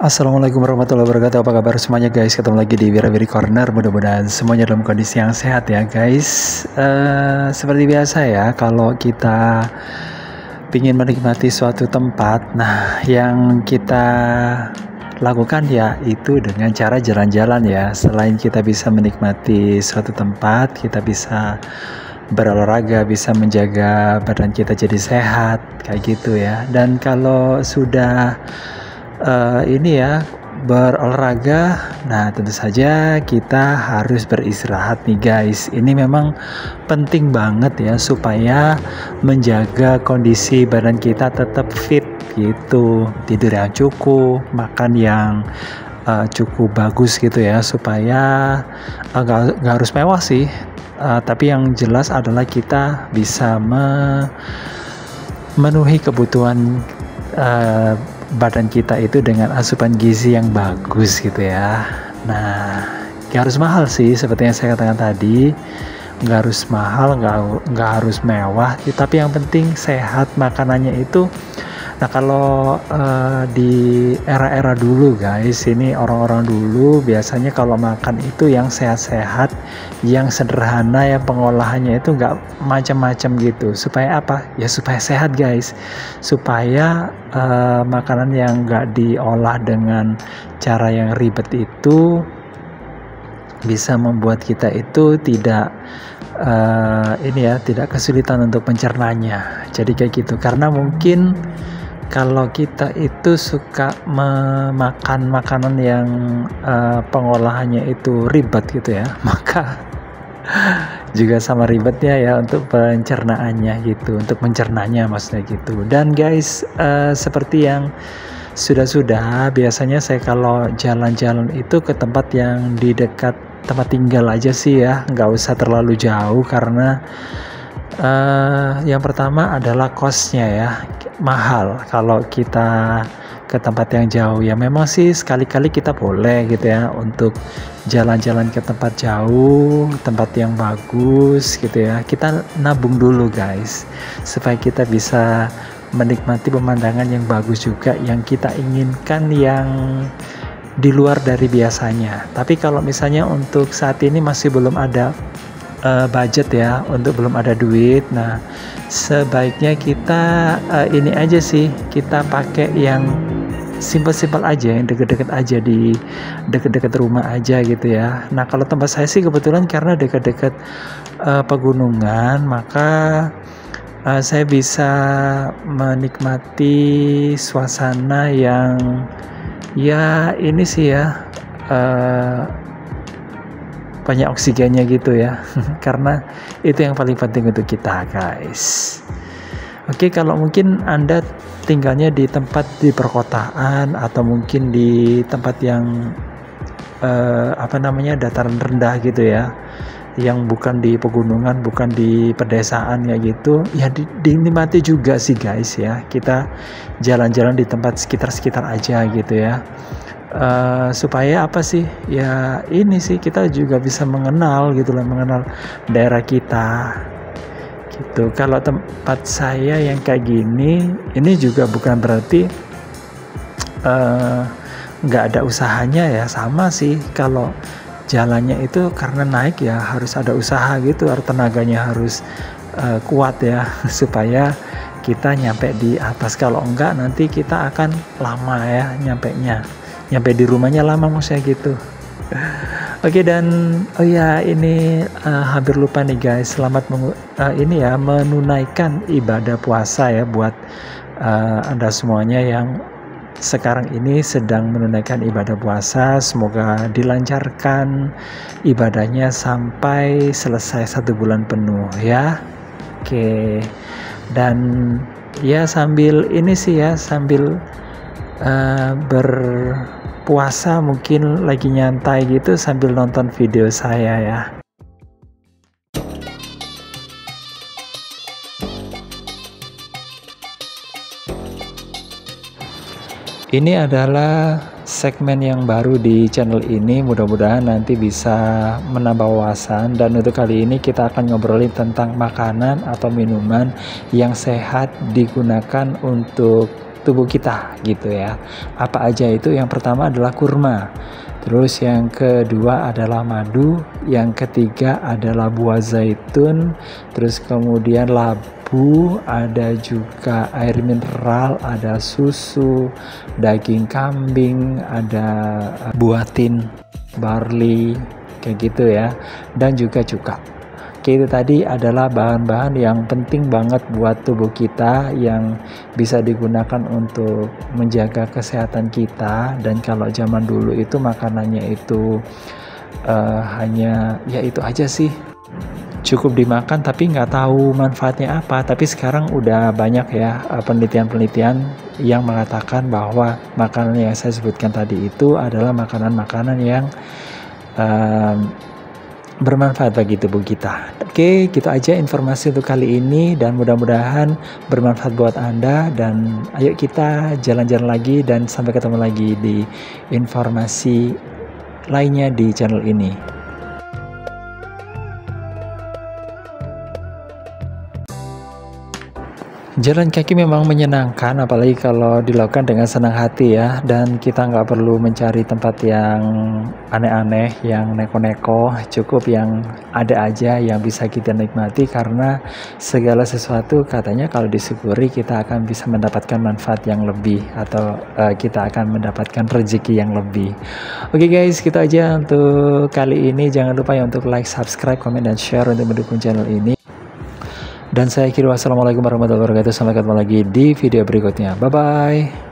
Assalamualaikum warahmatullahi wabarakatuh. Apa kabar semuanya guys? Ketemu lagi di Wira-Wiri Corner. Mudah-mudahan semuanya dalam kondisi yang sehat ya guys. Seperti biasa ya, kalau kita ingin menikmati suatu tempat, nah yang kita lakukan ya itu dengan cara jalan-jalan ya. Selain kita bisa menikmati suatu tempat, kita bisa berolahraga, bisa menjaga badan kita jadi sehat kayak gitu ya. Dan kalau sudah ini ya berolahraga, nah tentu saja kita harus beristirahat nih guys. Ini memang penting banget ya supaya menjaga kondisi badan kita tetap fit gitu. Tidur yang cukup, makan yang cukup bagus gitu ya, supaya nggak harus mewah sih, tapi yang jelas adalah kita bisa memenuhi kebutuhan badan kita itu dengan asupan gizi yang bagus gitu ya. Nah, gak harus mahal sih, seperti yang saya katakan tadi, nggak harus mahal, nggak harus mewah, tapi yang penting sehat makanannya itu. Nah, kalau di era-era dulu guys, ini orang-orang dulu biasanya kalau makan itu yang sehat-sehat, yang sederhana, yang pengolahannya itu nggak macam-macam gitu. Supaya apa? Ya supaya sehat guys. Supaya makanan yang nggak diolah dengan cara yang ribet itu bisa membuat kita itu tidak tidak kesulitan untuk mencernanya. Jadi kayak gitu. Karena mungkin kalau kita itu suka memakan makanan yang pengolahannya itu ribet gitu ya, maka juga sama ribetnya ya untuk pencernaannya gitu, untuk mencernanya maksudnya gitu. Dan guys, seperti yang sudah biasanya saya kalau jalan-jalan itu ke tempat yang di dekat tempat tinggal aja sih ya, nggak usah terlalu jauh karena yang pertama adalah kosnya ya, mahal kalau kita ke tempat yang jauh ya. Memang sih sekali-kali kita boleh gitu ya untuk jalan-jalan ke tempat jauh, tempat yang bagus gitu ya. Kita nabung dulu guys, supaya kita bisa menikmati pemandangan yang bagus juga yang kita inginkan, yang di luar dari biasanya. Tapi kalau misalnya untuk saat ini masih belum ada budget ya, untuk belum ada duit, nah sebaiknya kita ini aja sih, kita pakai yang simpel-simpel aja, yang deket-deket aja, di deket-deket rumah aja gitu ya. Nah kalau tempat saya sih kebetulan karena deket-deket pegunungan, maka saya bisa menikmati suasana yang ya ini sih ya, banyak oksigennya gitu ya. Karena itu yang paling penting untuk kita guys. Oke, kalau mungkin Anda tinggalnya di tempat di perkotaan atau mungkin di tempat yang dataran rendah gitu ya, yang bukan di pegunungan, bukan di pedesaan kayak gitu ya, dinikmati juga sih guys ya. Kita jalan-jalan di tempat sekitar-sekitar aja gitu ya. Supaya apa sih ya, ini sih kita juga bisa mengenal gitu lah, mengenal daerah kita gitu. Kalau tempat saya yang kayak gini, ini juga bukan berarti nggak ada usahanya ya, sama sih. Kalau jalannya itu karena naik ya harus ada usaha gitu, harus tenaganya harus kuat ya supaya kita nyampe di atas. Kalau enggak nanti kita akan lama ya nyampe di rumahnya lama maksudnya gitu. Oke, dan oh ya ini hampir lupa nih guys, selamat menunaikan ibadah puasa ya buat Anda semuanya yang sekarang ini sedang menunaikan ibadah puasa. Semoga dilancarkan ibadahnya sampai selesai 1 bulan penuh ya. Oke, dan ya sambil ini sih ya, sambil berpuasa mungkin lagi nyantai gitu sambil nonton video saya ya. Ini adalah segmen yang baru di channel ini, mudah-mudahan nanti bisa menambah wawasan. Dan untuk kali ini kita akan ngobrolin tentang makanan atau minuman yang sehat digunakan untuk tubuh kita gitu ya. Apa aja itu? Yang pertama adalah kurma, terus yang kedua adalah madu, yang ketiga adalah buah zaitun, terus kemudian labu, ada juga air mineral, ada susu, daging kambing, ada buah tin, barley, kayak gitu ya, dan juga cuka. Oke, itu tadi adalah bahan-bahan yang penting banget buat tubuh kita yang bisa digunakan untuk menjaga kesehatan kita. Dan kalau zaman dulu itu makanannya itu hanya ya itu aja sih, cukup dimakan tapi nggak tahu manfaatnya apa. Tapi sekarang udah banyak ya penelitian-penelitian yang mengatakan bahwa makanan yang saya sebutkan tadi itu adalah makanan-makanan yang bermanfaat bagi tubuh kita. Oke, gitu aja informasi untuk kali ini dan mudah-mudahan bermanfaat buat Anda, dan ayo kita jalan-jalan lagi dan sampai ketemu lagi di informasi lainnya di channel ini. Jalan kaki memang menyenangkan, apalagi kalau dilakukan dengan senang hati ya, dan kita nggak perlu mencari tempat yang aneh-aneh, yang neko-neko, cukup yang ada aja yang bisa kita nikmati, karena segala sesuatu katanya kalau disyukuri kita akan bisa mendapatkan manfaat yang lebih, atau kita akan mendapatkan rezeki yang lebih. Oke guys, gitu aja untuk kali ini. Jangan lupa ya untuk like, subscribe, komen, dan share untuk mendukung channel ini. Dan saya akhiri, wassalamualaikum warahmatullahi wabarakatuh. Sampai ketemu lagi di video berikutnya. Bye-bye.